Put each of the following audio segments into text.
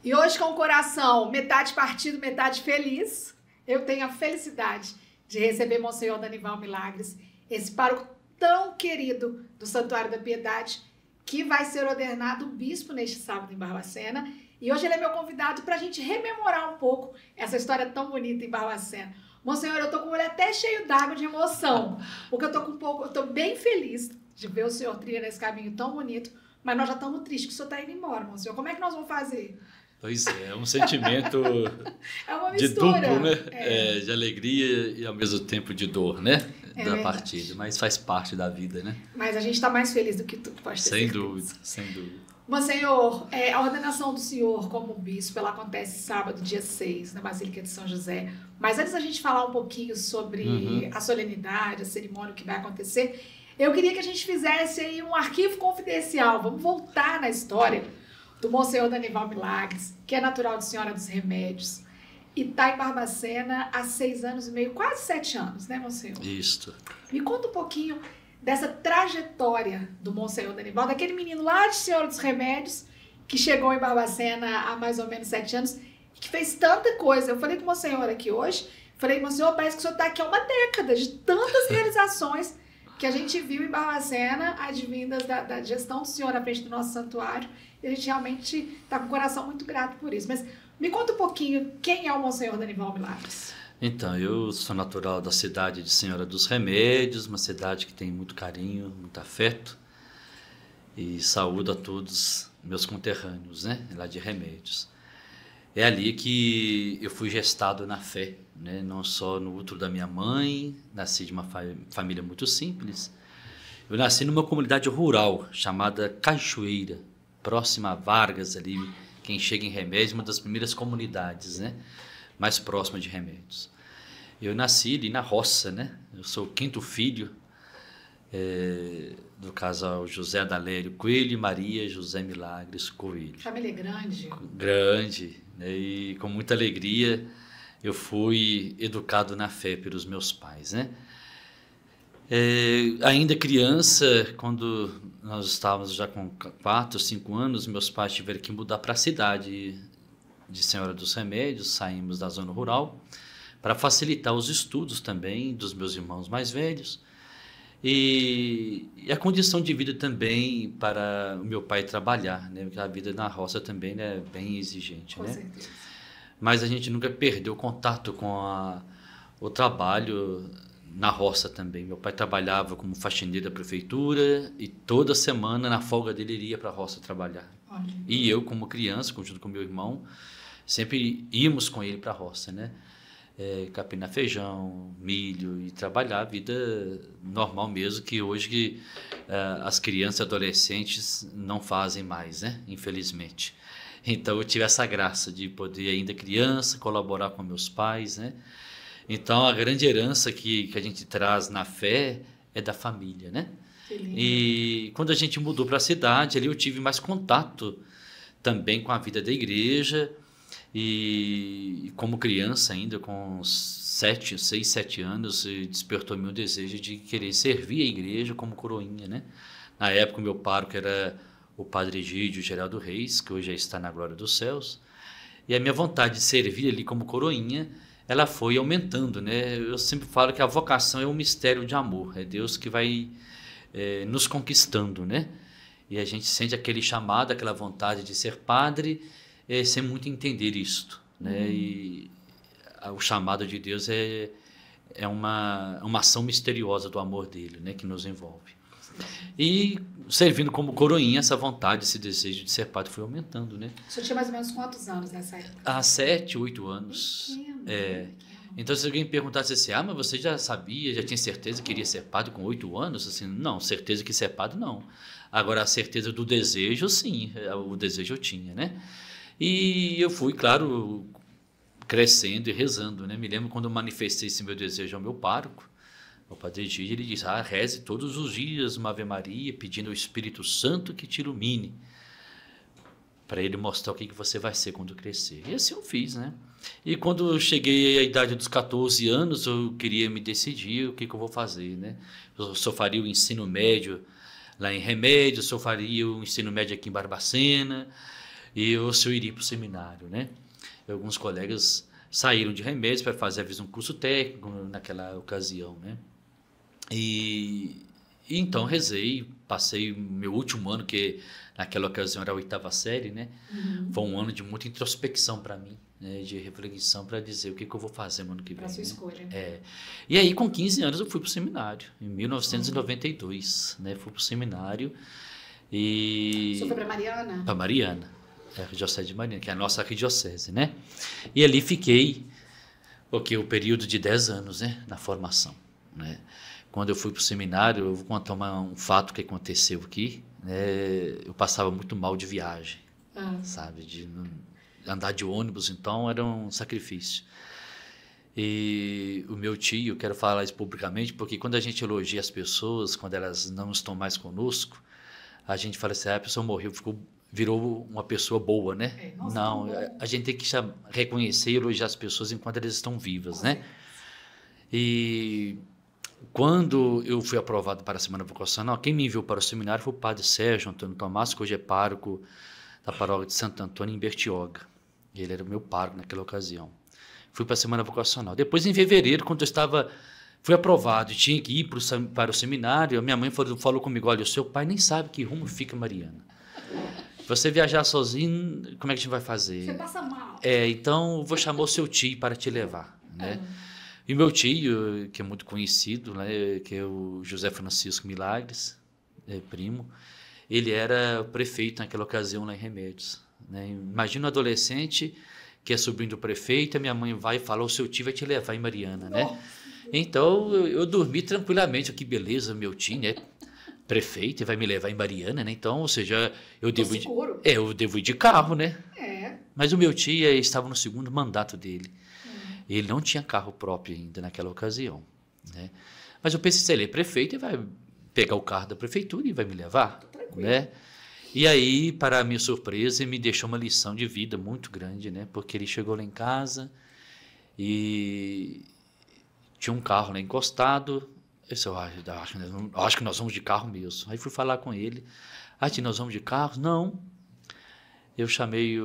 E hoje, com o coração metade partido, metade feliz, eu tenho a felicidade de receber Monsenhor Danival Milagres, esse pároco tão querido do Santuário da Piedade, que vai ser ordenado bispo neste sábado em Barbacena. E hoje ele é meu convidado para a gente rememorar um pouco essa história tão bonita em Barbacena. Monsenhor, eu tô com o olho até cheio d'água de emoção, porque eu tô bem feliz de ver o senhor trilhando esse caminho tão bonito, mas nós já estamos tristes que o senhor está indo embora, Monsenhor. Como é que nós vamos fazer? Pois é um sentimento é uma de mistura, duplo, né? De alegria e ao mesmo tempo de dor, né? Da verdade. partida, mas faz parte da vida, né? Mas a gente está mais feliz do que tudo, pode ter Sem certeza. dúvida, sem dúvida. Monsenhor, a ordenação do senhor como bispo, ela acontece sábado, dia 6, na Basílica de São José. Mas antes da gente falar um pouquinho sobre a solenidade, a cerimônia que vai acontecer, eu queria que a gente fizesse aí um arquivo confidencial. Vamos voltar na história do Monsenhor Danival Milagres, que é natural de Senhora dos Remédios, e está em Barbacena há 6 anos e meio, quase 7 anos, né, Monsenhor? Isso. Me conta um pouquinho dessa trajetória do Monsenhor Danival, daquele menino lá de Senhora dos Remédios, que chegou em Barbacena há mais ou menos 7 anos, e que fez tanta coisa. Eu falei com o Monsenhor aqui hoje, falei, Monsenhor, parece que o senhor está aqui há uma década, de tantas realizações que a gente viu em Barbacena, advindas da gestão do senhor à frente do nosso santuário, e a gente realmente está com o coração muito grato por isso. Mas me conta um pouquinho, quem é o Monsenhor Danival Milagres? Então, eu sou natural da cidade de Senhora dos Remédios, uma cidade que tem muito carinho, muito afeto, e saúdo a todos meus conterrâneos, né, lá de Remédios. É ali que eu fui gestado na fé, né, não só no útero da minha mãe, nasci de uma família muito simples. Eu nasci numa comunidade rural chamada Cachoeira, próxima a Vargas ali, quem chega em Remédios, uma das primeiras comunidades, né, mais próxima de Remédios. Eu nasci ali na roça, né? Eu sou o 5º filho do casal José Dalério Coelho e Maria José Milagres Coelho. Família grande. Grande, né? E com muita alegria eu fui educado na fé pelos meus pais, né? Ainda criança, quando nós estávamos já com 4, 5 anos, meus pais tiveram que mudar para a cidade de Senhora dos Remédios, saímos da zona rural, para facilitar os estudos também dos meus irmãos mais velhos e a condição de vida também para o meu pai trabalhar, né? Porque a vida na roça também é bem exigente, Com né? certeza. Mas a gente nunca perdeu contato com o trabalho na roça também. Meu pai trabalhava como faxineiro da prefeitura e toda semana, na folga dele, ele ia para a roça trabalhar. Olha. E eu, como criança, junto com meu irmão, sempre íamos com ele para a roça, né? Capinar feijão, milho e trabalhar a vida normal mesmo, que hoje as crianças e adolescentes não fazem mais, né? Infelizmente. Então eu tive essa graça de poder, ainda criança, colaborar com meus pais, né? Então a grande herança que a gente traz na fé é da família, né? E quando a gente mudou para a cidade, ali eu tive mais contato também com a vida da igreja. E como criança ainda, com 6, 7 anos, despertou-me o desejo de querer servir a igreja como coroinha, né? Na época, o meu pároco era o padre Egídio Geraldo Reis, que hoje já está na glória dos céus. E a minha vontade de servir ali como coroinha, ela foi aumentando, né? Eu sempre falo que a vocação é um mistério de amor, é Deus que vai nos conquistando, né? E a gente sente aquele chamado, aquela vontade de ser padre, sem muito entender isto, né? E o chamado de Deus é uma ação misteriosa do amor dele, né? Que nos envolve. E servindo como coroinha, essa vontade, esse desejo de ser padre foi aumentando, né? O senhor tinha mais ou menos quantos anos nessa época? Há 7, 8 anos. Pequeno. Então, se alguém perguntasse assim, mas você já sabia, já tinha certeza que queria ser padre com 8 anos? Assim, não, certeza que ser padre, não. Agora, a certeza do desejo, sim, o desejo eu tinha, né? E eu fui, claro, crescendo e rezando, né? Me lembro quando eu manifestei esse meu desejo ao meu pároco, o padre Egídio, ele disse, reze todos os dias uma Ave Maria, pedindo ao Espírito Santo que te ilumine, para ele mostrar o que você vai ser quando crescer. E assim eu fiz, né? E quando eu cheguei à idade dos 14 anos, eu queria me decidir o que eu vou fazer, né? Eu só faria o ensino médio lá em Remédios, eu faria o ensino médio aqui em Barbacena, e eu se eu iria para o seminário, né? Alguns colegas saíram de Remédios para fazer, às vezes, um curso técnico naquela ocasião, né? E então rezei, passei meu último ano, que naquela ocasião era a 8ª série, né? Foi um ano de muita introspecção para mim, né? De reflexão para dizer o que eu vou fazer no ano que vem. Para sua né? escolha. E aí, com 15 anos, eu fui para o seminário, em 1992, né? Fui para o seminário e... Você foi para Mariana? Para Mariana, a Arquidiocese de Mariana, que é a nossa arquidiocese, né? E ali fiquei, o período de 10 anos, né? Na formação, né? Quando eu fui para o seminário, eu vou contar um fato que aconteceu aqui, né? Eu passava muito mal de viagem, sabe? De andar de ônibus, então era um sacrifício. E o meu tio, eu quero falar isso publicamente, porque quando a gente elogia as pessoas, quando elas não estão mais conosco, a gente fala assim, a pessoa morreu, virou uma pessoa boa, né? Não, a gente tem que reconhecer e elogiar as pessoas enquanto elas estão vivas, né? E quando eu fui aprovado para a Semana Vocacional, quem me enviou para o seminário foi o padre Sérgio Antônio Tomás, que hoje é pároco da paróquia de Santo Antônio, em Bertioga. Ele era o meu pároco naquela ocasião. Fui para a Semana Vocacional. Depois, em fevereiro, quando eu fui aprovado e tinha que ir para o seminário, a minha mãe falou comigo, olha, o seu pai nem sabe que rumo fica Mariana. Você viajar sozinho, como é que a gente vai fazer? Você passa mal. Então, eu vou chamar o seu tio para te levar, né? E meu tio, que é muito conhecido, né, que é o José Francisco Milagres, primo, ele era prefeito naquela ocasião lá em Remédios, né? Imagina um adolescente que é sobrinho do prefeito, a minha mãe vai e fala, o seu tio vai te levar em Mariana, né? Então, eu dormi tranquilamente, que beleza, meu tio, né? Prefeito, vai me levar em Mariana, né? Então, ou seja, eu devo ir de carro, né? Mas o meu tio estava no segundo mandato dele. Ele não tinha carro próprio ainda naquela ocasião, né? Mas eu pensei, ele é prefeito e vai pegar o carro da prefeitura e vai me levar, né? E aí, para a minha surpresa, ele me deixou uma lição de vida muito grande, né? Porque ele chegou lá em casa e tinha um carro lá encostado. Eu acho que nós vamos de carro mesmo. Aí fui falar com ele. Nós vamos de carro? Não. Eu chamei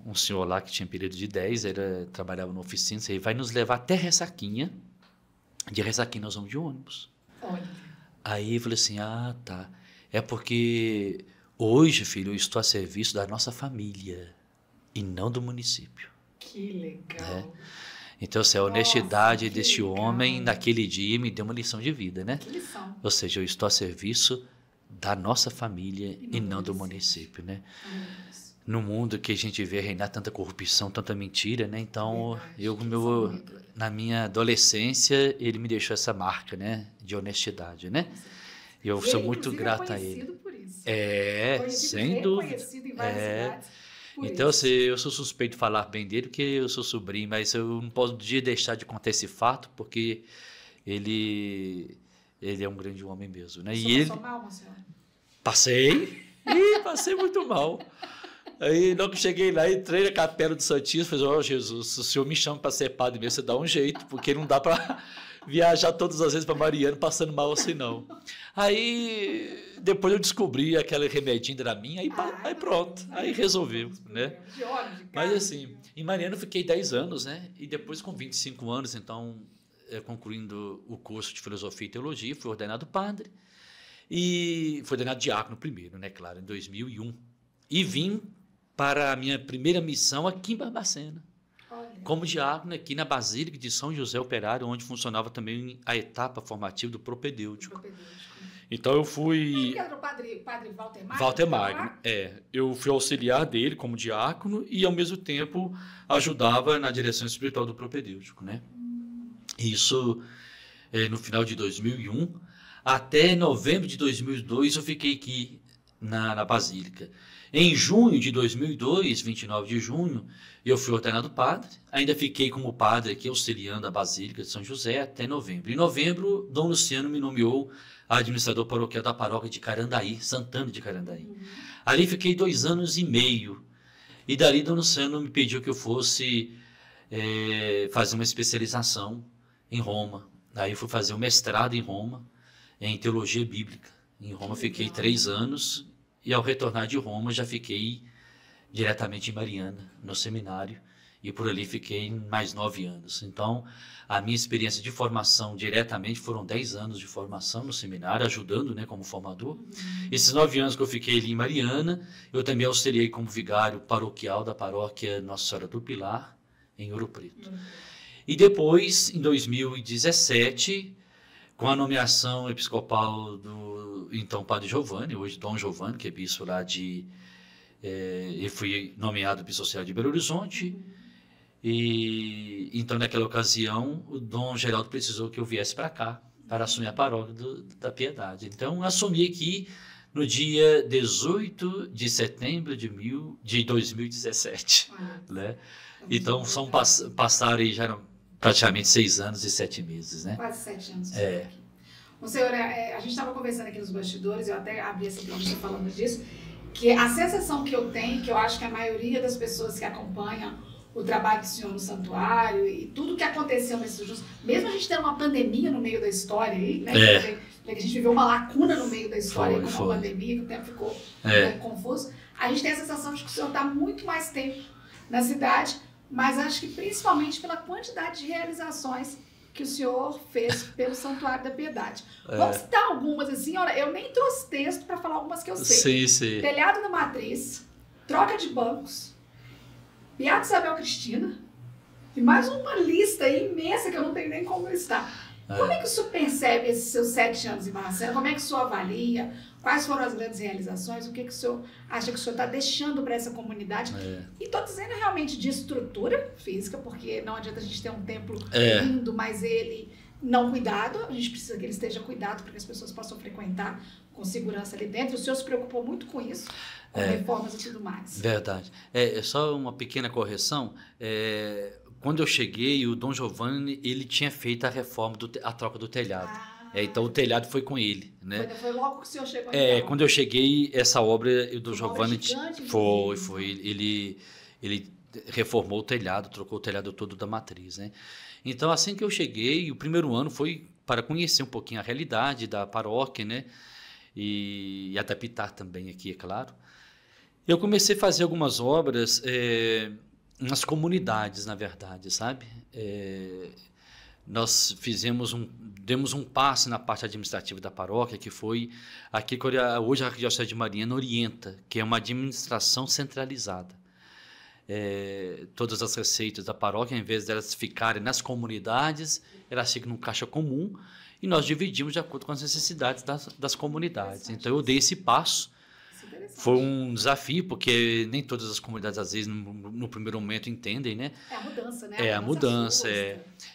um senhor lá que tinha período de 10, trabalhava na oficina, ele vai nos levar até Ressaquinha. De Ressaquinha nós vamos de ônibus. Olha. Aí eu falei assim, tá. É porque hoje, filho, eu estou a serviço da nossa família e não do município. Que legal. Né? Então, a honestidade deste homem, naquele dia, me deu uma lição de vida, né? Que lição. Ou seja, eu estou a serviço da nossa família e não do município, né? No mundo que a gente vê reinar tanta corrupção, tanta mentira, né? Então, na minha adolescência, ele me deixou essa marca, né? De honestidade, né? E eu sou muito grato a ele. Por isso. Sem dúvida. Conhecido em várias cidades. Então, eu sou suspeito de falar bem dele, porque eu sou sobrinho, mas eu não podia deixar de contar esse fato, porque ele é um grande homem mesmo, né? Você passou mal, senhor? Passei muito mal. Aí, logo que cheguei lá, entrei na capela do Santíssimo, falei, Jesus, se o senhor me chama para ser padre mesmo, você dá um jeito, porque não dá para viajar todas as vezes para Mariana passando mal assim, não. Aí, depois eu descobri aquele remedinho da minha, aí pronto, aí resolveu, né? Mas assim, em Mariana eu fiquei 10 anos, né? E depois com 25 anos, então, concluindo o curso de Filosofia e Teologia, fui ordenado padre, e fui ordenado diácono primeiro, né? Claro, em 2001. E vim para a minha primeira missão aqui em Barbacena, como diácono aqui na Basílica de São José Operário, onde funcionava também a etapa formativa do propedêutico. Então eu fui... Era o padre Walter Magno? Walter Magno, eu fui auxiliar dele como diácono e ao mesmo tempo ajudava na direção espiritual do propedêutico, né? Isso no final de 2001, até novembro de 2002 eu fiquei aqui na Basílica. Em junho de 2002, 29 de junho, eu fui ordenado padre. Ainda fiquei como padre aqui, auxiliando a Basílica de São José até novembro. Em novembro, Dom Luciano me nomeou administrador paroquial da paróquia de Carandaí, Santana de Carandaí. Ali fiquei 2 anos e meio. E dali, Dom Luciano me pediu que eu fosse fazer uma especialização em Roma. Aí eu fui fazer um mestrado em Roma, em teologia bíblica. Em Roma fiquei 3 anos. E ao retornar de Roma, já fiquei diretamente em Mariana, no seminário, e por ali fiquei mais 9 anos. Então, a minha experiência de formação diretamente foram 10 anos de formação no seminário, ajudando, né, como formador. Esses 9 anos que eu fiquei ali em Mariana, eu também auxiliei como vigário paroquial da paróquia Nossa Senhora do Pilar, em Ouro Preto. E depois, em 2017, com a nomeação episcopal do então Padre Giovanni, hoje Dom Giovanni, que é bispo lá de... eu fui nomeado bispo social de Belo Horizonte. E então, naquela ocasião, o Dom Geraldo precisou que eu viesse para cá, para assumir a paróquia da Piedade. Então, assumi aqui no dia 18 de setembro de 2017. Né? Então, passaram aí, já eram praticamente 6 anos e 7 meses. Né? Quase 7 anos. O senhor, a gente estava conversando aqui nos bastidores, eu até abri essa entrevista falando disso, que a sensação que eu tenho, que eu acho que a maioria das pessoas que acompanham o trabalho do senhor no santuário e tudo que aconteceu nesses últimos... Mesmo a gente tendo uma pandemia no meio da história aí, né? Que a gente viveu uma lacuna no meio da história com a pandemia, que o tempo ficou confuso. A gente tem a sensação de que o senhor está muito mais tempo na cidade, mas acho que principalmente pela quantidade de realizações que o senhor fez pelo Santuário da Piedade. Vamos citar algumas assim, olha, eu nem trouxe texto para falar algumas que eu sei. Sim. Telhado da Matriz, troca de bancos, Beata Isabel Cristina, e mais uma lista aí imensa que eu não tenho nem como listar. Como é que o senhor percebe esses seus 7 anos em Barbacena? Como é que o senhor avalia? Quais foram as grandes realizações? O que o senhor acha que o senhor está deixando para essa comunidade? E estou dizendo realmente de estrutura física, porque não adianta a gente ter um templo lindo, mas ele não cuidado. A gente precisa que ele esteja cuidado para que as pessoas possam frequentar com segurança ali dentro. O senhor se preocupou muito com isso, com reformas e tudo mais. Verdade. Só uma pequena correção. Quando eu cheguei, o Dom Giovanni, ele tinha feito a reforma, a troca do telhado. Então o telhado foi com ele, né? Foi logo que o senhor chegou. Quando eu cheguei, essa obra do Giovanni foi. Ele reformou o telhado, trocou o telhado todo da matriz, né? Então, assim que eu cheguei, o primeiro ano foi para conhecer um pouquinho a realidade da paróquia, né? E adaptar também aqui, é claro. Eu comecei a fazer algumas obras nas comunidades, na verdade, sabe? Nós demos um passo na parte administrativa da paróquia, que foi aqui que hoje a Arquidiocese de Mariana orienta, que é uma administração centralizada. Todas as receitas da paróquia, ao invés delas ficarem nas comunidades, elas ficam num caixa comum e nós dividimos de acordo com as necessidades das comunidades. Então, eu dei esse passo. Foi um desafio, porque nem todas as comunidades, às vezes, no primeiro momento, entendem, né? É a mudança, né? A mudança.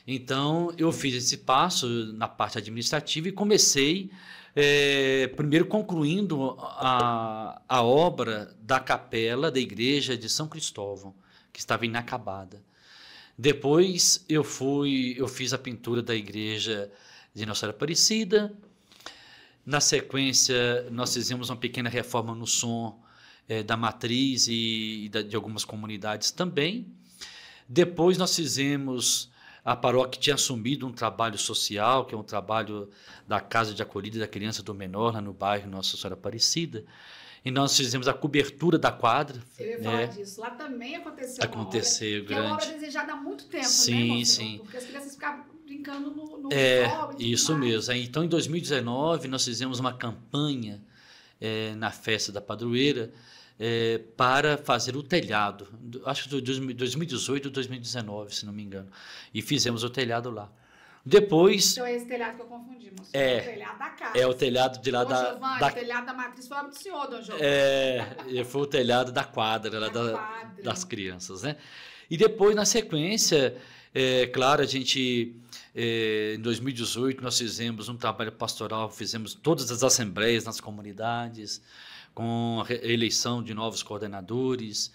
Então, eu fiz esse passo na parte administrativa e comecei, primeiro, concluindo a obra da capela da igreja de São Cristóvão, que estava inacabada. Depois, eu fiz a pintura da igreja de Nossa Senhora Aparecida. Na sequência, nós fizemos uma pequena reforma no som da matriz e de algumas comunidades também. Depois, nós fizemos... A paróquia tinha assumido um trabalho social, que é um trabalho da Casa de Acolhida da Criança e do Menor, lá no bairro Nossa Senhora Aparecida. E nós fizemos a cobertura da quadra. Eu ia falar disso. Lá também aconteceu uma obra, grande. Que é uma obra desejada há muito tempo, sim, né, sim. Porque as crianças ficavam brincando no sol. Isso mesmo. Então, em 2019, nós fizemos uma campanha na festa da padroeira para fazer o telhado. Acho que de 2018 ou 2019, se não me engano. E fizemos o telhado lá. Depois... Então, é esse telhado que eu confundi, moço. É o telhado da casa. É o telhado de lá Giovanni, o telhado da matriz foi obra do senhor, Dom Giovanni. Foi o telhado da quadra, das crianças, né? E depois, na sequência, claro, a gente... em 2018, nós fizemos um trabalho pastoral, fizemos todas as assembleias nas comunidades, com a eleição de novos coordenadores,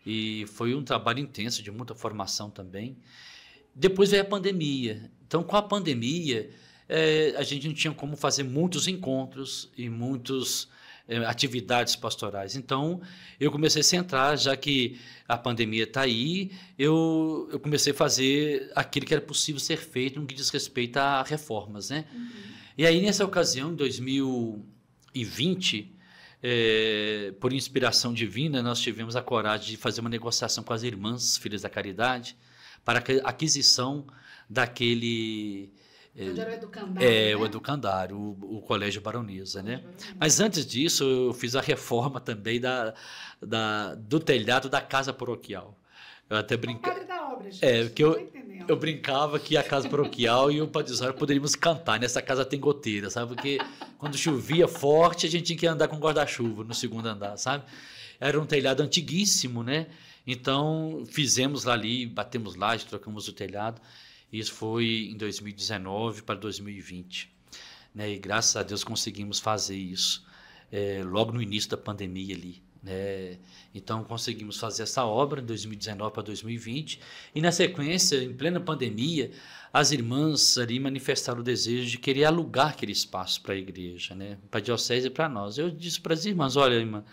e foi um trabalho intenso, de muita formação também. Depois veio a pandemia. Então, com a pandemia, a gente não tinha como fazer muitos encontros e muitas atividades pastorais. Então, eu comecei a centrar, já que a pandemia está aí, eu comecei a fazer aquilo que era possível ser feito no que diz respeito a reformas, né? E aí, nessa ocasião, em 2020, por inspiração divina, nós tivemos a coragem de fazer uma negociação com as irmãs, filhas da caridade, para a aquisição daquele... Onde era o Educandário, o Educandário, o Colégio Baronesa, né? Mas antes disso, eu fiz a reforma também do telhado da casa paroquial. Eu até brincava. Padre da obra, gente. Porque eu brincava que a casa paroquial e o Padre Osório poderíamos cantar. Nessa casa tem goteira, sabe? Porque quando chovia forte, a gente tinha que andar com guarda-chuva no segundo andar, sabe? Era um telhado antiguíssimo, né? Então, fizemos lá ali, batemos laje, trocamos o telhado. Isso foi em 2019 para 2020. Né? E graças a Deus conseguimos fazer isso logo no início da pandemia ali. Né? Então conseguimos fazer essa obra em 2019 para 2020. E na sequência, em plena pandemia, as irmãs ali manifestaram o desejo de querer alugar aquele espaço para a igreja, né? Para a diocese e para nós. Eu disse para as irmãs, olha, irmã,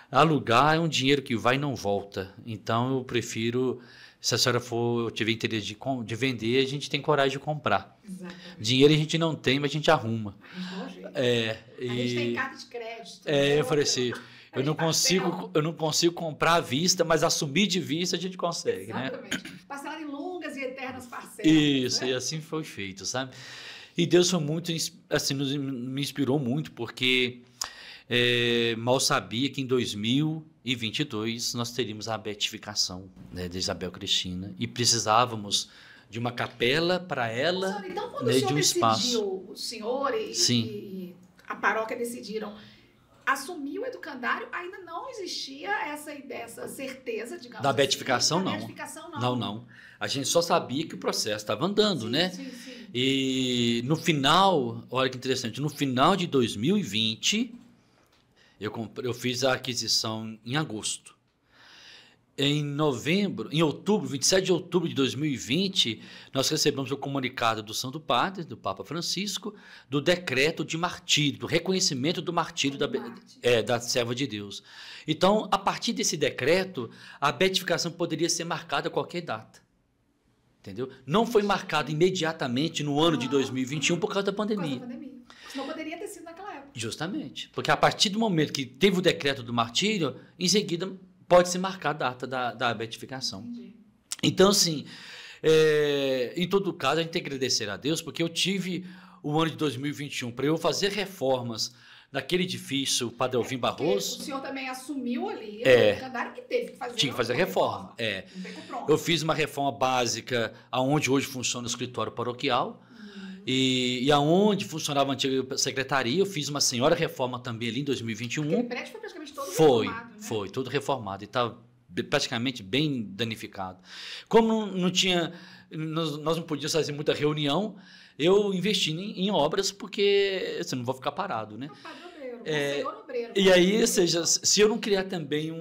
alugar é um dinheiro que vai e não volta. Então eu prefiro... Se a senhora tiver interesse de vender, a gente tem coragem de comprar. Exatamente. Dinheiro a gente não tem, mas a gente arruma. A gente tem carta de crédito. Eu falei assim, eu não consigo comprar à vista, mas assumir de vista a gente consegue. Exatamente. Né? Parcelar em longas e eternas parcelas. Isso, né? E assim foi feito, sabe? E Deus foi muito, assim, me inspirou muito, porque mal sabia que em 2022 nós teríamos a beatificação, né, de Isabel Cristina, e precisávamos de uma capela para ela, então, quando né, o senhor de um espaço. decidiu, o senhor e a paróquia decidiram assumir o educandário, ainda não existia essa certeza, digamos da assim, beatificação, da não. beatificação, Não. A gente só sabia que o processo estava andando, sim, né? Sim. E no final, olha que interessante, no final de 2020, eu fiz a aquisição em agosto. Em outubro, 27 de outubro de 2020, nós recebemos o comunicado do Santo Padre, do Papa Francisco, do decreto de martírio, do reconhecimento do martírio da serva de Deus. Então, a partir desse decreto, a beatificação poderia ser marcada a qualquer data. Entendeu? Não foi marcada imediatamente no ano de 2021 por causa da pandemia. Senão poderia ter sido naquela época. Justamente. Porque a partir do momento que teve o decreto do martírio, em seguida pode se marcar a data da beatificação. Entendi. Então, assim, em todo caso, a gente tem que agradecer a Deus, porque eu tive o ano de 2021 para eu fazer reformas naquele edifício Padre Alvim Barroso. O senhor também assumiu ali o educandário que teve que fazer. Tinha que fazer reforma. Eu fiz uma reforma básica aonde hoje funciona o escritório paroquial. E aonde funcionava a antiga secretaria, eu fiz uma senhora reforma também ali em 2021. Aquele prédio foi praticamente todo reformado, né? Foi, todo reformado. E estava praticamente bem danificado. Como não tinha... Nós não podíamos fazer muita reunião, eu investi em obras, porque eu não vou ficar parado, né? Senhor obreiro. E aí, ou seja, se eu não criar também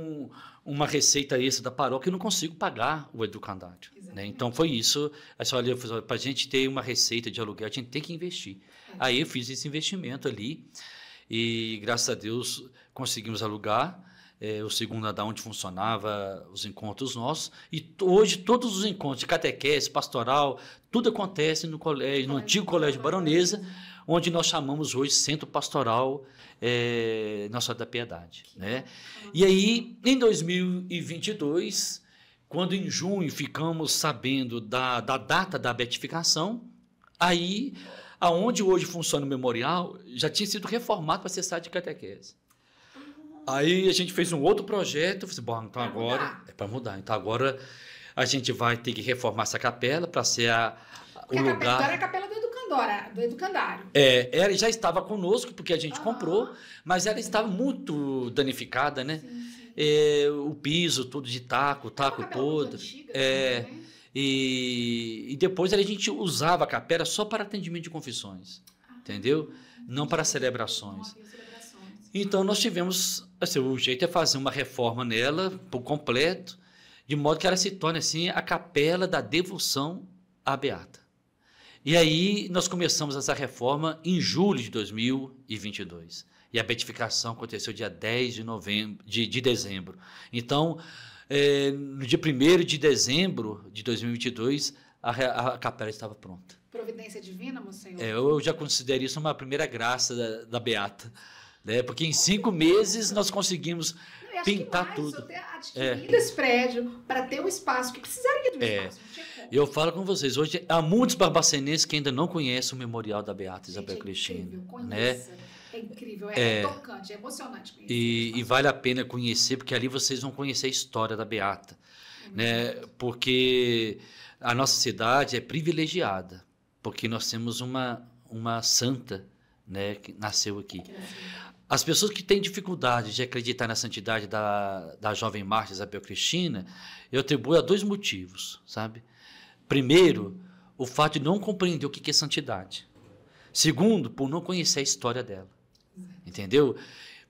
uma receita extra da paróquia, eu não consigo pagar o educandário. Né? Então, foi isso. Olha, para a gente ter uma receita de aluguel, a gente tem que investir. Aí, eu fiz esse investimento ali e, graças a Deus, conseguimos alugar o segundo andar onde funcionava os encontros nossos. E hoje, todos os encontros de catequese, pastoral, tudo acontece no colégio, no antigo Colégio Baronesa, onde nós chamamos hoje Centro Pastoral Nossa Senhora da Piedade. Né? E aí, em 2022... Quando em junho ficamos sabendo da data da beatificação, aí, aonde hoje funciona o memorial, já tinha sido reformado para ser sede de catequese. Aí a gente fez um outro projeto, falei, bom, então agora é para mudar. Então agora a gente vai ter que reformar essa capela para ser o lugar. Agora é a capela do educandário. Ela já estava conosco porque a gente comprou, mas ela estava muito danificada, né? Sim. O piso todo de taco podre. Antiga, e depois a gente usava a capela só para atendimento de confissões, entendeu? Não para celebrações. Então nós tivemos, assim, o jeito é fazer uma reforma nela por completo, de modo que ela se torne assim a capela da devoção à Beata. E aí nós começamos essa reforma em julho de 2022. E a beatificação aconteceu dia 10 de dezembro. Então, no dia 1º de dezembro de 2022, a capela estava pronta. Providência divina, Monsenhor? Eu já considero isso uma primeira graça da Beata. né? Porque em 5 meses nós conseguimos Eu acho pintar que mais, tudo. eu ter adquirido esse prédio para ter o espaço, que precisaria do espaço. Não tinha como. Eu falo com vocês, hoje há muitos barbacenenses que ainda não conhecem o memorial da Beata Isabel Gente, Cristina. incrível, Né? conheça. É incrível, é tocante, é emocionante conhecer. E vale a pena conhecer, porque ali vocês vão conhecer a história da Beata. Né? Porque a nossa cidade é privilegiada, porque nós temos uma santa, né, que nasceu aqui. As pessoas que têm dificuldade de acreditar na santidade da jovem Marta Isabel Cristina, eu atribuo a 2 motivos, sabe? Primeiro, o fato de não compreender o que é santidade. Segundo, por não conhecer a história dela. Entendeu?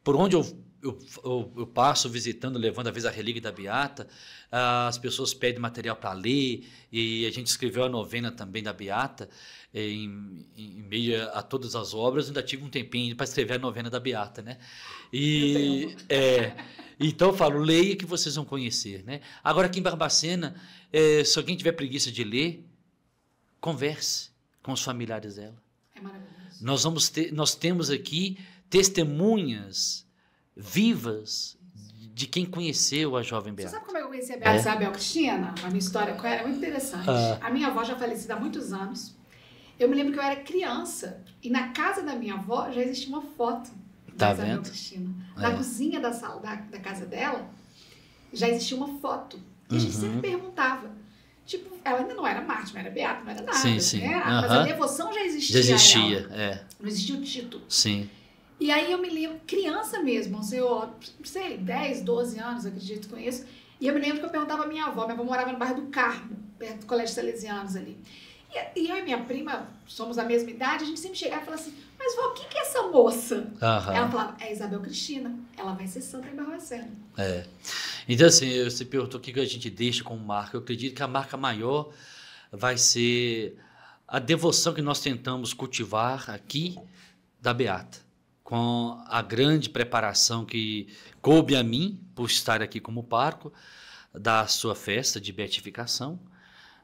Por onde eu passo visitando, levando às vezes a relíquia da Beata, as pessoas pedem material para ler, e a gente escreveu a novena também da Beata, em meio a todas as obras, ainda tive um tempinho para escrever a novena da Beata, né? Então eu falo, leia que vocês vão conhecer, né? Agora aqui em Barbacena, se alguém tiver preguiça de ler, converse com os familiares dela. É maravilhoso. Nós temos aqui testemunhas vivas de quem conheceu a jovem Beata. Você sabe como eu conheci a Beata Isabel Cristina? A minha história com ela é muito interessante. A minha avó já falecida há muitos anos. Eu me lembro que eu era criança e na casa da minha avó já existia uma foto da Isabel Cristina. Na cozinha da casa dela já existia uma foto. E a gente sempre perguntava. Tipo, ela ainda não era mártir, não era beata, não era nada. Sim. Né? Mas a devoção já existia. Já existia, Não existia o título. Sim. E aí eu me lembro, criança mesmo, não sei, 10, 12 anos, acredito com isso. E eu me lembro que eu perguntava à minha avó morava no bairro do Carmo, perto do Colégio Salesianos ali. E eu e minha prima, somos da mesma idade, a gente sempre chegava e falava assim, mas vó, quem que é essa moça? Ela falava, é Isabel Cristina, ela vai ser santa em Barbacena. Então assim, você perguntou o que a gente deixa como marca. Eu acredito que a marca maior vai ser a devoção que nós tentamos cultivar aqui da Beata, com a grande preparação que coube a mim, por estar aqui como pároco, da sua festa de beatificação,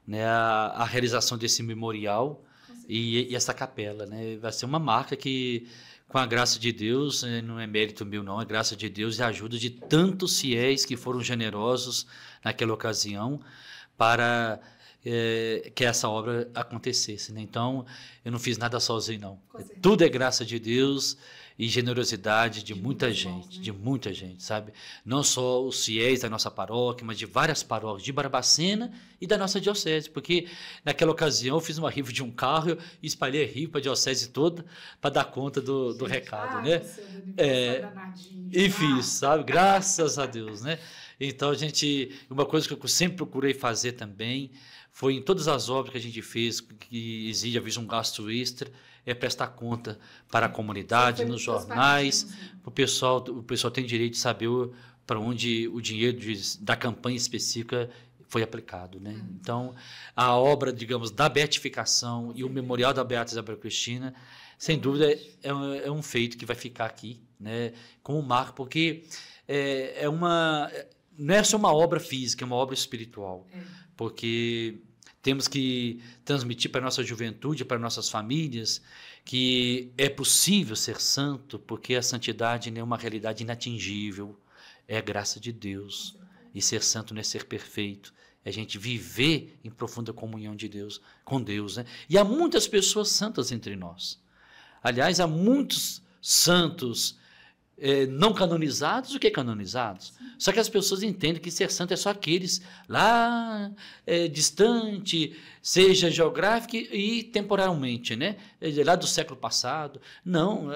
né, a realização desse memorial e essa capela. Né, vai ser uma marca que, com a graça de Deus, não é mérito meu não, é graça de Deus e a ajuda de tantos fiéis que foram generosos naquela ocasião para que essa obra acontecesse. Né? Então, eu não fiz nada sozinho não. Tudo é graça de Deus e generosidade de muita gente, né? De muita gente, sabe? Não só os fiéis da nossa paróquia, mas de várias paróquias de Barbacena e da nossa diocese, porque naquela ocasião eu fiz uma rifa de um carro e espalhei a rifa para a diocese toda para dar conta do recado, né? E fiz, sabe? Graças a Deus, né? Então, uma coisa que eu sempre procurei fazer também foi em todas as obras que a gente fez, que exige, às vezes, um gasto extra, prestar conta para a comunidade, nos jornais. O pessoal tem direito de saber para onde o dinheiro da campanha específica foi aplicado. Né? Então, a obra, digamos, da beatificação e o memorial da Beata Isabel Cristina, sem dúvida, é um feito que vai ficar aqui, né, como marco, porque não é só uma obra física, é uma obra espiritual, porque temos que transmitir para a nossa juventude, para nossas famílias, que é possível ser santo, porque a santidade não é uma realidade inatingível, é a graça de Deus. E ser santo não é ser perfeito, é a gente viver em profunda comunhão com Deus. Né? E há muitas pessoas santas entre nós. Aliás, há muitos santos não canonizados, o que é canonizados? Só que as pessoas entendem que ser santo é só aqueles lá distante, seja geográfico e temporalmente, né? Lá do século passado. Não,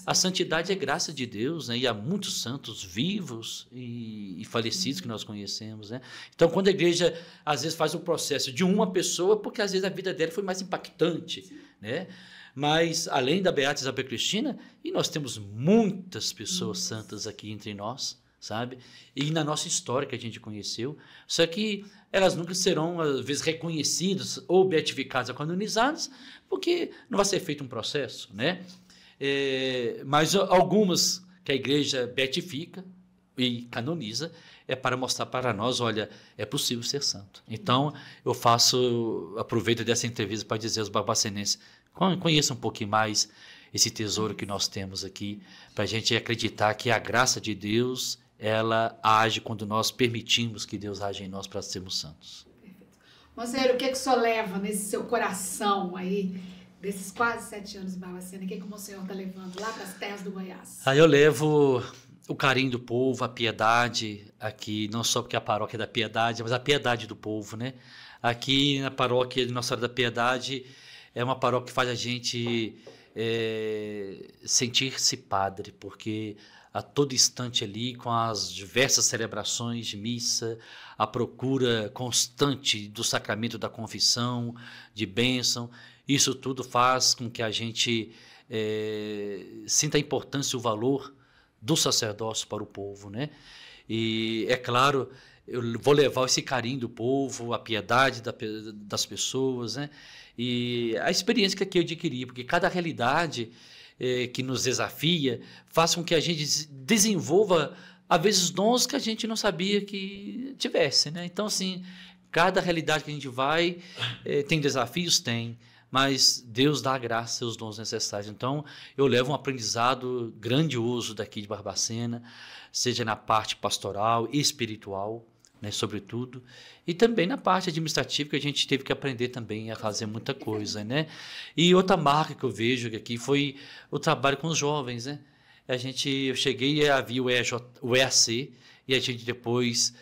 a santidade é graça de Deus, né? E há muitos santos vivos e falecidos que nós conhecemos, né? Então, quando a igreja às vezes faz o processo de uma pessoa, porque às vezes a vida dela foi mais impactante, né? Mas, além da Beata Isabel Cristina, e nós temos muitas pessoas santas aqui entre nós, sabe? E na nossa história que a gente conheceu, só que elas nunca serão, às vezes, reconhecidas ou beatificadas ou canonizadas, porque não vai ser feito um processo, né? Mas algumas que a igreja beatifica e canoniza, para mostrar para nós, olha, é possível ser santo. Então, aproveito dessa entrevista para dizer aos barbacenenses, conheçam um pouquinho mais esse tesouro que nós temos aqui, para a gente acreditar que a graça de Deus, ela age quando nós permitimos que Deus age em nós para sermos santos. Monsenhor, o que o senhor leva nesse seu coração aí, desses quase 7 anos em Barbacena? O que o Monsenhor está levando lá para as terras do Goiás? Aí eu levo o carinho do povo, a piedade aqui, não só porque a paróquia é da piedade, mas a piedade do povo, né? Aqui na paróquia de Nossa Senhora da Piedade, é uma paróquia que faz a gente sentir-se padre, porque a todo instante ali, com as diversas celebrações de missa, a procura constante do sacramento da confissão, de bênção, isso tudo faz com que a gente sinta a importância e o valor do sacerdócio para o povo, né? E é claro, eu vou levar esse carinho do povo, a piedade das pessoas, né? E a experiência que eu adquiri, porque cada realidade que nos desafia faz com que a gente desenvolva, às vezes, dons que a gente não sabia que tivesse, né? Então, assim, cada realidade que a gente vai tem desafios? Tem, mas Deus dá a graça e os dons necessários. Então, eu levo um aprendizado grandioso daqui de Barbacena, seja na parte pastoral e espiritual, né, sobretudo, e também na parte administrativa, que a gente teve que aprender também a fazer muita coisa, né? E outra marca que eu vejo aqui foi o trabalho com os jovens, né? Eu cheguei e havia o EAC, e a gente depois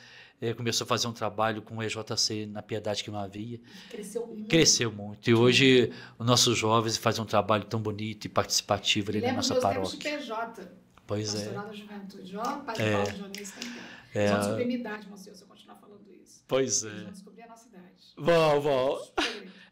começou a fazer um trabalho com o EJC na Piedade que não havia. Cresceu muito. Cresceu muito. E hoje os nossos jovens fazem um trabalho tão bonito e participativo ali na nossa paróquia. PJ. Pois Pastoral da Juventude. Ó, Padre Paulo Dionísio tem tempo. Eles vão descobrir minha idade, Monsenhor, se eu continuar falando isso. Pois Eles vão descobrir a nossa idade. Vão.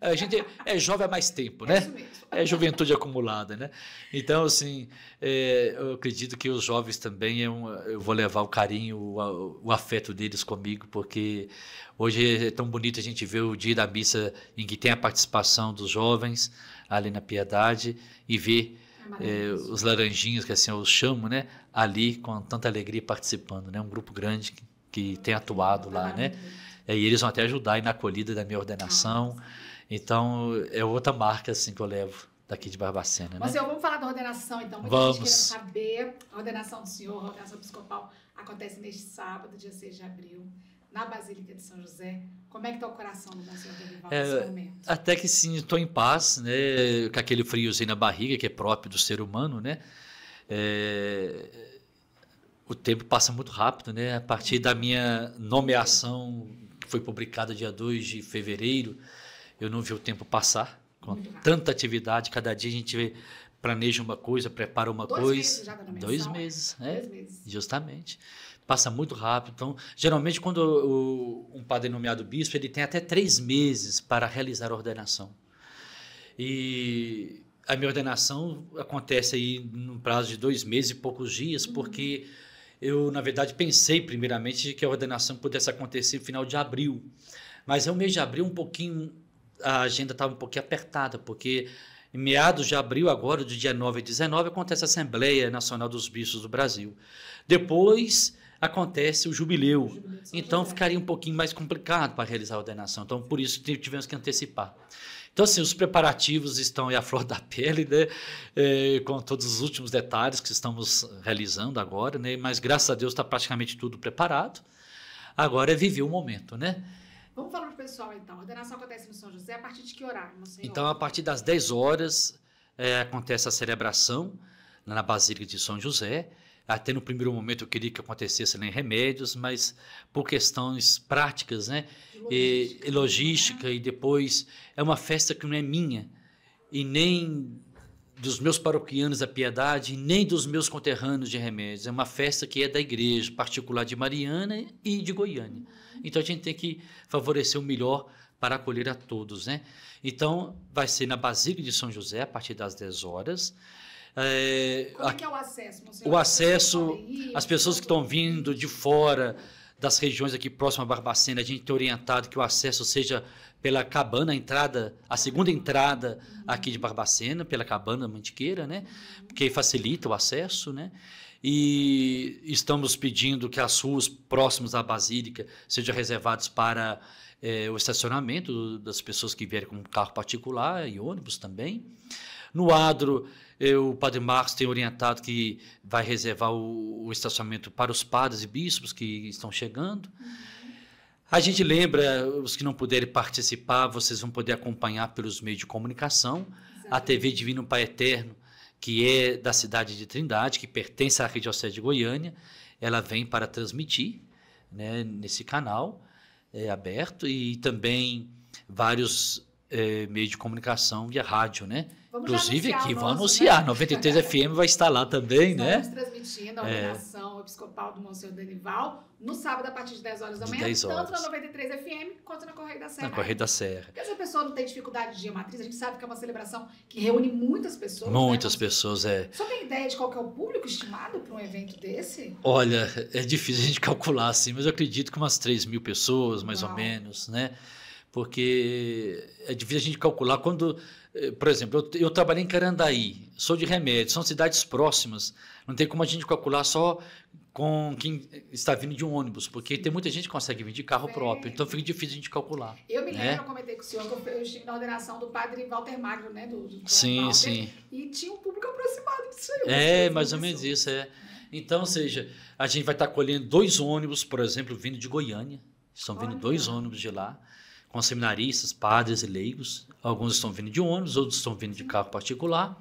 A gente é jovem há mais tempo, né? É isso mesmo. É juventude acumulada, né? Então, assim, eu acredito que os jovens também, eu vou levar o carinho, o afeto deles comigo, porque hoje é tão bonito a gente ver o dia da missa em que tem a participação dos jovens ali na Piedade e ver os laranjinhos, que assim eu chamo, né? Ali com tanta alegria participando, né? Um grupo grande que tem atuado lá, né? E eles vão até ajudar aí na acolhida da minha ordenação. Então, é outra marca assim que eu levo daqui de Barbacena, né? Mas vamos falar da ordenação, então. Muita gente querendo saber. A ordenação do senhor, a ordenação episcopal, acontece neste sábado, dia 6 de abril, na Basílica de São José. Como é que está o coração do Monsenhor Dorival nesse momento? Até que sim, estou em paz, né? Com aquele friozinho na barriga, que é próprio do ser humano, né? O tempo passa muito rápido, né? A partir da minha nomeação, que foi publicada dia 2 de fevereiro, eu não vi o tempo passar, com tanta atividade. Cada dia a gente planeja uma coisa, prepara uma coisa. 2 meses já da nomeação. 2 meses, 2 meses. Justamente. Passa muito rápido. Então, geralmente, quando um padre é nomeado bispo, ele tem até 3 meses para realizar a ordenação. E a minha ordenação acontece aí no prazo de 2 meses e poucos dias, porque eu, na verdade, pensei primeiramente que a ordenação pudesse acontecer no final de abril. Mas no mês de abril, a agenda estava um pouquinho apertada, porque em meados de abril, agora, do dia 9 e 19, acontece a Assembleia Nacional dos Bispos do Brasil. Depois acontece o jubileu. Então, ficaria um pouquinho mais complicado para realizar a ordenação. Então, por isso, tivemos que antecipar. Então, assim, os preparativos estão aí à flor da pele, né? Com todos os últimos detalhes que estamos realizando agora, né? Mas, graças a Deus, está praticamente tudo preparado. Agora é viver o momento, né? Vamos falar para o pessoal, então. A ordenação acontece no São José a partir de que horário, Monsenhor? Então, a partir das 10 horas, acontece a celebração na Basílica de São José. Até no primeiro momento eu queria que acontecesse lá em Remédios, mas por questões práticas, né? E logística, né? E depois é uma festa que não é minha, e nem dos meus paroquianos da Piedade, nem dos meus conterrâneos de Remédios. É uma festa que é da igreja particular de Mariana e de Goiânia. Então a gente tem que favorecer o melhor para acolher a todos, né? Então vai ser na Basílica de São José a partir das 10 horas. Como é que é o acesso, Monsenhor? O acesso, as pessoas que estão vindo de fora das regiões aqui próximas a Barbacena, a gente tem orientado que o acesso seja pela cabana, a segunda entrada aqui de Barbacena, pela cabana Mantiqueira, né? Porque facilita o acesso, né? E estamos pedindo que as ruas próximas à Basílica sejam reservadas para o estacionamento das pessoas que vierem com carro particular e ônibus também. No Adro, o Padre Marcos tem orientado que vai reservar o estacionamento para os padres e bispos que estão chegando. A gente lembra, os que não puderem participar, vocês vão poder acompanhar pelos meios de comunicação. Exatamente. A TV Divino Pai Eterno, que é da cidade de Trindade, que pertence à Arquidiocese de Goiânia, ela vem para transmitir, né, nesse canal aberto, e também vários meios de comunicação via rádio, né? Inclusive aqui, vamos anunciar, 93 FM vai estar lá também, né? Estamos transmitindo a ordenação episcopal do Monsenhor Danival no sábado a partir de 10 horas da manhã, tanto na 93 FM quanto na Correia da Serra. Na Correia da Serra. Porque se a pessoa não tem dificuldade de geometria, a gente sabe que é uma celebração que reúne muitas pessoas. Muitas pessoas, Só tem ideia de qual que é o público estimado para um evento desse? Olha, é difícil a gente calcular assim, mas eu acredito que umas 3 mil pessoas, mais ou menos, né? Porque é difícil a gente calcular quando, por exemplo, eu trabalhei em Carandaí, sou de Remédio, são cidades próximas, não tem como a gente calcular só com quem está vindo de um ônibus, porque tem muita gente que consegue vir de carro próprio, então fica difícil a gente calcular. Eu me lembro, eu comentei com o senhor, que eu estive na ordenação do padre Walter Magro, né? Sim, Walter, sim. E tinha um público aproximado disso aí. Mais ou menos isso, Então, ou seja, a gente vai estar colhendo 2 ônibus, por exemplo, vindo de Goiânia, estão vindo 2 ônibus de lá, com seminaristas, padres e leigos. Alguns estão vindo de ônibus, outros estão vindo de carro particular.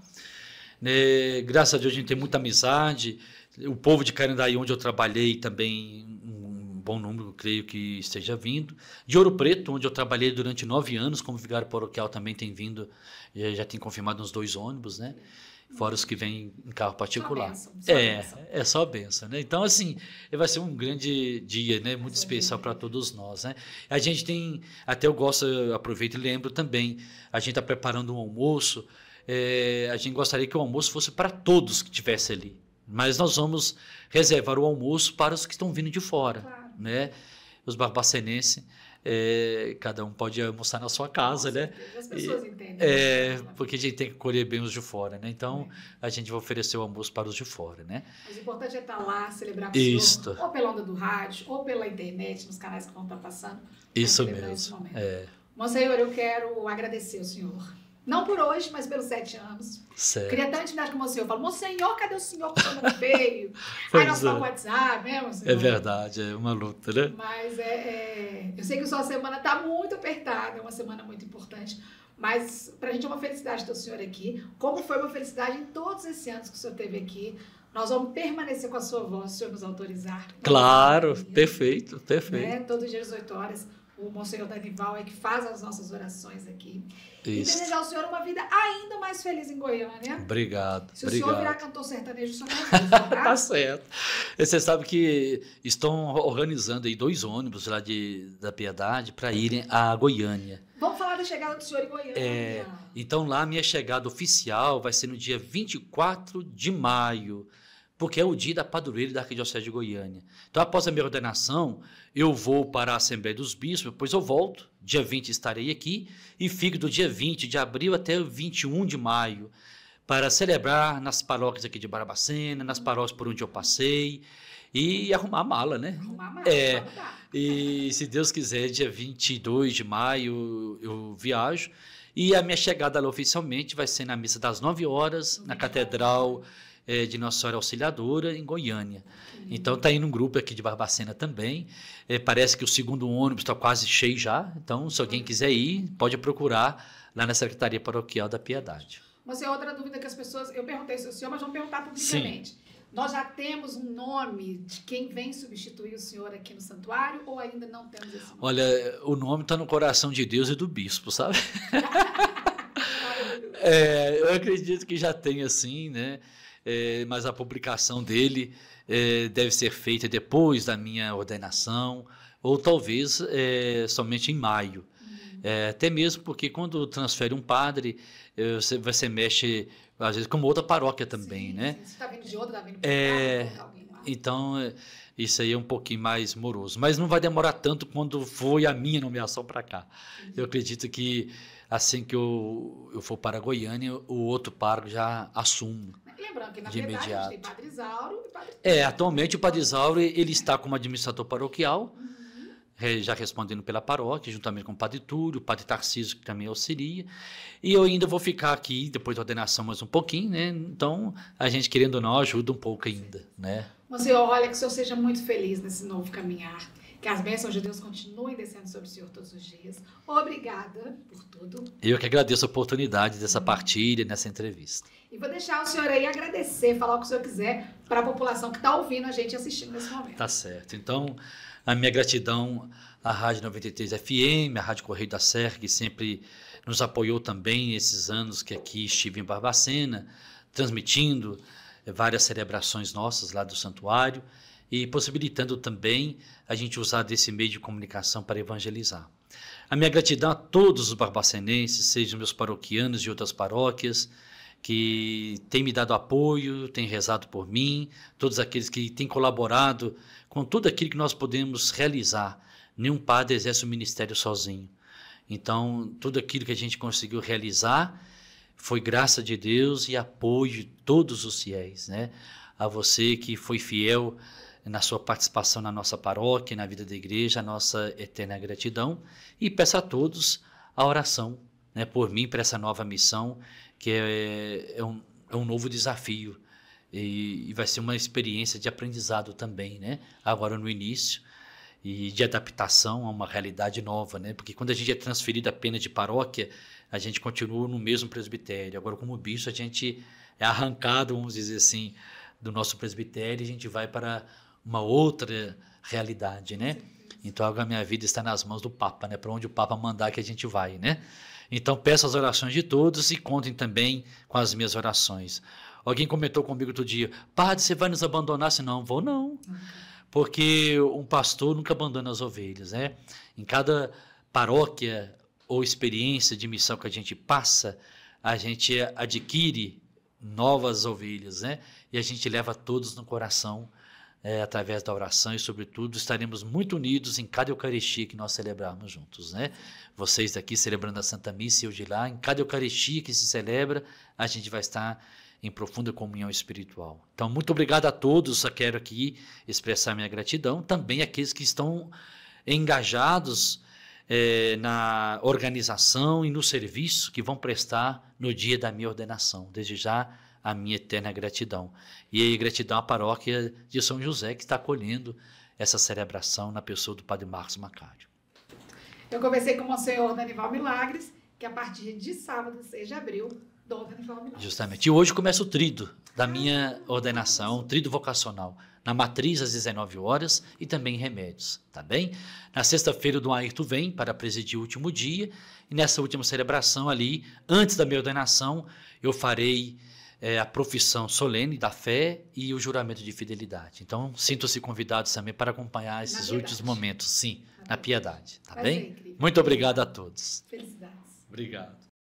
Graças a Deus a gente tem muita amizade. O povo de Carandaí, onde eu trabalhei, também um bom número, creio que esteja vindo. De Ouro Preto, onde eu trabalhei durante 9 anos, como vigário paroquial, também tem vindo, já tem confirmado uns 2 ônibus, né? Fora os que vêm em carro particular. É só bênção, né? Então, assim, vai ser um grande dia, né? Muito especial para todos nós, né? A gente tem, até eu gosto, eu aproveito e lembro também, a gente está preparando um almoço, a gente gostaria que o almoço fosse para todos que estivessem ali, mas nós vamos reservar o almoço para os que estão vindo de fora, né? Os barbacenenses, cada um pode almoçar na sua casa, né? As pessoas entendem. Porque a gente tem que colher bem os de fora, né? Então, a gente vai oferecer o almoço para os de fora, né? Mas o importante é estar lá, celebrar com o senhor, ou pela onda do rádio, ou pela internet, nos canais que vão estar passando. Isso mesmo. Monsenhor, eu quero agradecer ao senhor. Não por hoje, mas pelos 7 anos. Certo. Queria tanta intimidade com o Monsenhor. Eu falo, Monsenhor, cadê o senhor que o senhor não veio? Aí nós falamos WhatsApp, né, Monsenhor? É verdade, é uma luta, né? Mas eu sei que a sua semana está muito apertada, é uma semana muito importante, mas para a gente é uma felicidade ter o senhor aqui, como foi uma felicidade em todos esses anos que o senhor esteve aqui. Nós vamos permanecer com a sua voz, se o senhor nos autorizar. Claro, perfeito. Todos os dias às 8 horas. O Monsenhor Danival é que faz as nossas orações aqui. Isso. E desejar ao senhor uma vida ainda mais feliz em Goiânia. Obrigado. Se o senhor virar cantor sertanejo, o senhor não avisa, tá? Tá certo. Você sabe que estão organizando aí 2 ônibus lá da Piedade para irem a Goiânia. Vamos falar da chegada do senhor em Goiânia. Então lá a minha chegada oficial vai ser no dia 24 de maio. Porque é o dia da padroeira da Arquidiocese de Goiânia. Então, após a minha ordenação, eu vou para a Assembleia dos Bispos, depois eu volto, dia 20 estarei aqui, e fico do dia 20 de abril até o 21 de maio, para celebrar nas paróquias aqui de Barbacena, nas paróquias por onde eu passei, e arrumar a mala, né? Arrumar a mala, e se Deus quiser, dia 22 de maio eu viajo, e a minha chegada lá oficialmente vai ser na missa das 9 horas, na Catedral de Nossa Senhora Auxiliadora, em Goiânia. Então, está indo um grupo aqui de Barbacena também. Parece que o segundo ônibus está quase cheio já. Então, se alguém quiser ir, pode procurar lá na Secretaria Paroquial da Piedade. Mas é outra dúvida que as pessoas... Eu perguntei isso ao senhor, mas vamos perguntar publicamente. Sim. Nós já temos um nome de quem vem substituir o senhor aqui no santuário ou ainda não temos esse nome? Olha, o nome está no coração de Deus e do bispo, sabe? Eu acredito que já tem assim, né? Mas a publicação dele deve ser feita depois da minha ordenação, ou talvez somente em maio. Até mesmo porque quando transfere um padre, você mexe, às vezes, com outra paróquia também, né? Sim. Você está vindo de outra, está vindo para alguém lá. Então, isso aí é um pouquinho mais moroso. Mas não vai demorar tanto quando foi a minha nomeação para cá. Eu acredito que assim que eu for para Goiânia, o outro pároco já assume. Lembrando que na verdade a gente tem Padre Isauro e Padre... Atualmente o Padre Isauro ele está como administrador paroquial, já respondendo pela paróquia, juntamente com o Padre Túlio, o Padre Tarcísio, que também auxilia, e eu ainda vou ficar aqui, depois da ordenação, mais um pouquinho, né? Então, a gente, querendo ou não, ajuda um pouco ainda, né? Monsenhor, olha, que o senhor seja muito feliz nesse novo caminhar, que as bênçãos de Deus continuem descendo sobre o senhor todos os dias. Obrigada por tudo. Eu que agradeço a oportunidade dessa partilha, nessa entrevista. E vou deixar o senhor aí agradecer, falar o que o senhor quiser para a população que está ouvindo a gente assistindo nesse momento. Tá certo. Então, a minha gratidão à Rádio 93 FM, à Rádio Correio da Serra, que sempre nos apoiou também nesses anos que aqui estive em Barbacena, transmitindo várias celebrações nossas lá do santuário e possibilitando também a gente usar desse meio de comunicação para evangelizar. A minha gratidão a todos os barbacenenses, sejam meus paroquianos de outras paróquias, que têm me dado apoio, têm rezado por mim, todos aqueles que têm colaborado com tudo aquilo que nós podemos realizar. Nenhum padre exerce o ministério sozinho. Então, tudo aquilo que a gente conseguiu realizar foi graça de Deus e apoio de todos os fiéis, né? A você que foi fiel na sua participação na nossa paróquia, na vida da igreja, a nossa eterna gratidão. E peço a todos a oração, né, por mim, para essa nova missão, que é um novo desafio e vai ser uma experiência de aprendizado também, né? Agora no início, e de adaptação a uma realidade nova, né? Porque quando a gente é transferido apenas de paróquia, a gente continua no mesmo presbitério. Agora, como bispo, a gente é arrancado, vamos dizer assim, do nosso presbitério e a gente vai para uma outra realidade, né? Então, agora a minha vida está nas mãos do Papa, né? Para onde o Papa mandar que a gente vai, né? Então, peço as orações de todos e contem também com as minhas orações. Alguém comentou comigo outro dia, padre, você vai nos abandonar? Se não, vou não. Porque um pastor nunca abandona as ovelhas, né? Em cada paróquia ou experiência de missão que a gente passa, a gente adquire novas ovelhas, né? E a gente leva todos no coração, através da oração e, sobretudo, estaremos muito unidos em cada Eucaristia que nós celebrarmos juntos, né? Vocês daqui celebrando a Santa Missa e eu de lá, em cada Eucaristia que se celebra, a gente vai estar em profunda comunhão espiritual. Então, muito obrigado a todos, eu quero aqui expressar minha gratidão, também aqueles que estão engajados na organização e no serviço que vão prestar no dia da minha ordenação. Desde já, a minha eterna gratidão. E gratidão à paróquia de São José, que está acolhendo essa celebração na pessoa do Padre Marcos Macário. Eu conversei com o Monsenhor Danival Milagres, que a partir de sábado, 6 de abril, Dom Danival Milagres. Justamente. E hoje começa o trido da minha ordenação, trido vocacional, na matriz às 19 horas e também em remédios, tá bem? Na sexta-feira o Dom Ayrton vem para presidir o último dia e nessa última celebração ali, antes da minha ordenação, eu farei a profissão solene da fé e o juramento de fidelidade. Então, sintam-se convidados também para acompanhar esses últimos momentos, sim, na piedade, tá bem? Muito obrigado a todos. Felicidades. Obrigado.